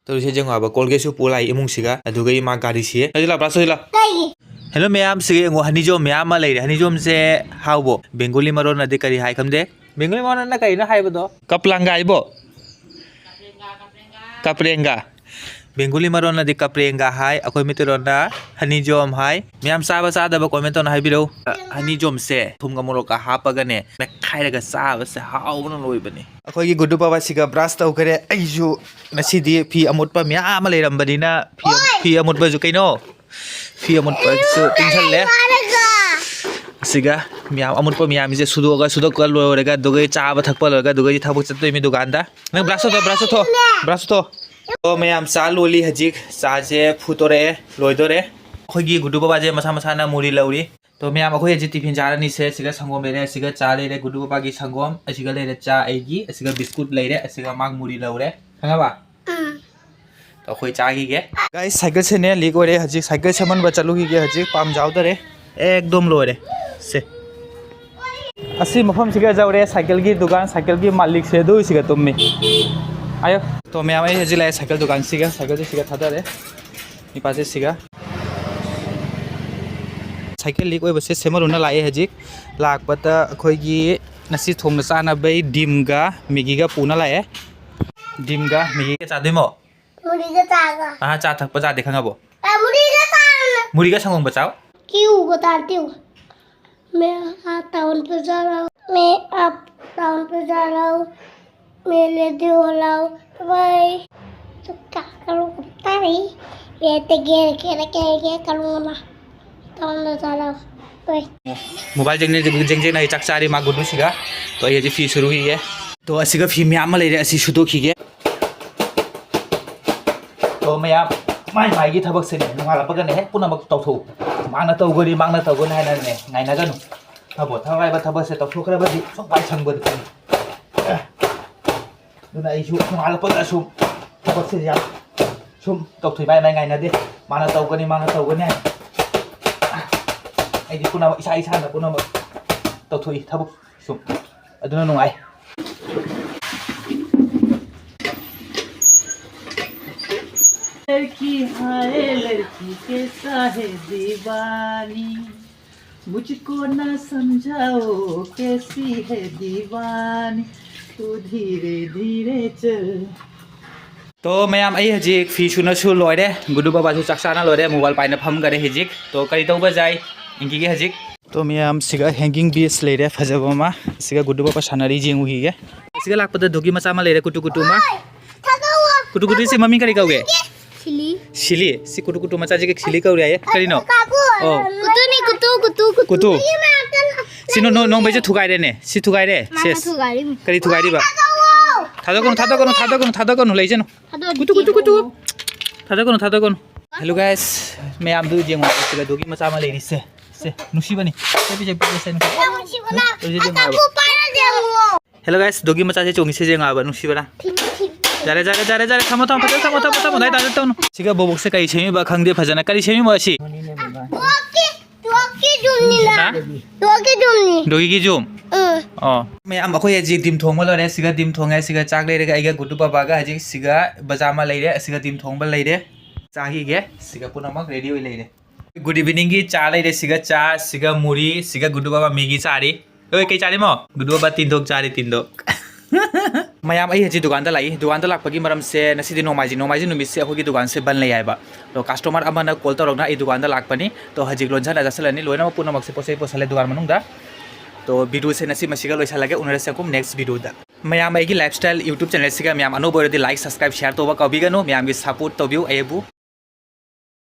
तो इसे जंग आबा कोलगेट सु पोलाई इमुंग सिगा अदुगै मा गाड़ी से अदिला ब्रास होइला हेलो मैम सिगे ngo हनीजोम मैम मा लेरे हनीजोम से हाउबो बेंगोली मरोन नदि करी हाय खमदे बेंगोली मरोन ना कई ना हायबदो कपलांगा आइबो कपरेंगा बेंगोली मरोन नदि कपरेंगा हाय अखोय मितरोना हनीजोम हाय मैम साबा सादबा कमेंट on हायबिरो हनीजोम से थुमगा मोरोका हापगने मे खायरगा साबा से हाउबन लोइबनी अखोय gi गुडु बाबा सिगा ब्रास तौ करे आइजु नसिदि फी अमुतपा म्याम लेरमबदिना फी अमुतबा जु कैनो फी अमुतपा सु तिंसले सिगा म्याम अमुतपा म्याम जे सुदोगा लोरेगा दुगै चाबा थकपा लोरेगा दुगै थाबक चतोय मी दुकानदा न ब्रास तो तो मैम चा लोली हजिक चाचे फुटोरे लोइदोरे अखोगी गुडु बाबा जे मसा मसाना मुरी लौरी तो मैम अखोय हजि टिफिन जारानी से सिगा संगोम लेरे सिगा चा लेरे गुडु बाबा की संगोम असिगा लेरे चा एगी असिगा बिस्कुट लेरे असिगा माग मुरी लौरे खंगाबा तो अखोय चागी गे गाइस साइकिल से ने लीक ओरे हजि साइकिल समन बचलु की गे हजि पाम जावदरे एकदम लोरे से असि मफम सिगा जावरे साइकिल की दुकान साइकिल की मालिक से दो सिगा तुममे आयो तो मैं हमें हजी लाए साइकिल दुकान सिगा साइकिल से सिगा था रे निपासे सिगा साइकिल लीक ओइ बसे सेमर उना लाए हजी लाकपता अखोयगी नसी थोंग चाना बै डिमगा मिगिगा पुना लाए डिमगा मिगिगा चादेमो मुरीगा चागा हां चा थक पजा देखांगाबो मुरीगा चागा मुरीगा संगम बचाओ क्यों बताती हूँ मैं टाउन पे जा रहा हूँ मैं अब टाउन पे जा रहा हूँ मैं लेती हो रहा हूँ बाय तो क्या करूँ पता नहीं मैं तो क्या करूँगा ना टाउन पे जा रहा हूँ बाय मोबाइल जंग नहीं चकचारी मा गुडु सिगा तो ये जी फी शुरू हुई है तो असिगा फी म्याम लेरे असि सुदो खिगे तो मैम माई की थबक से नुंगालपगने हे पुनमक तौथौ मांगना तौगोन हायनाने नायनागनु थबो थवाइबा थबक से तौथोखरबदि सबाय संगबद दुना आइसु नुंगालपगा सुम थबक से या सुम तौथैबाय माय गायनादे मांगना तौगोने आइदि पुनमक इसा पुनमक तौथोइ थबक सुम अदुना नुंगाय लड़की हाय लड़की कैसा है दीवानी मुझको ना समझाओ कैसी है दीवानी तू धीरे धीरे चल तो मैम आई हजिक फी सुनसु लोरे गुडु बाबा सु चकसाना लोरे मोबाइल पाइना फम करे हजिक तो करी तौबा जाय इंगी गे हजिक तो मैम सिगा हैंगिंग बीस लेरे फजबमा सिगा गुडु बाबा सानारी जेंगु हिगे सिगा लाकपद दोगी मचा मा लेरे कुटु मा कुटु से मम्मी करी कौगे सिली सि कुटु मचा जे सिली कौरे आये करिनो ओ कुटु सिनो नो बैजे थुगाइरे ने सि थुगाइरे सेस करी थुगाइरिबा थादोगोन लैजेनो कुटु थादोगोन हेलो गाइस मैं आम दु जेंगो सिगा दोगी मचा मा लेरि से नुसिबनी से हेलो गाइस दोगी मचा से चोंगी से जेंगा आबा नुसिबरा जारे थमो नाय दादे तौन सिगा बोबक से कई सेमी बा खंगदे फजना करी सेमी मसी दोगी की जुम मैं आम अखोय जी दिम थोंग लरे सिगा दिम थोंगे सिगा चाक लेरे आइगा गुडु बाबा गा हजि सिगा बजामा लेरे सिगा दिम थोंग लेरे चाही गे सिगा पुनमक रेडी होई लेरे गुड इवनिंग की चा लेरे सिगा सिगा मुरी सिगा गुडु बाबा मिगी चारी ओय कई चारी मो गुडु बाबा तीन थोक चारी तीन थोक मैम आई हजी दुकान दुकान लापगी मरम से नसीदी नोमाइजी नुमित से अखोगी दुकान से बन लेबा तो कस्टमर अमना कॉल तौरना ई दुकान लापनी तो हजी लोनसा जासलनी लोन पुनमक से पोसे पोसले दुकान मनुंगदा तो वीडियो से नसी मसीगा लोइसालगे उनरसे कुम नेक्स्ट वीडियो दा मैम आई लाइफस्टाइल यूट्यूब चैनल से मैम अनोबरदी लाइक सब्सक्राइब शेयर तौबा कौबिगनु मैम की सपोर्ट तौबिउ एबु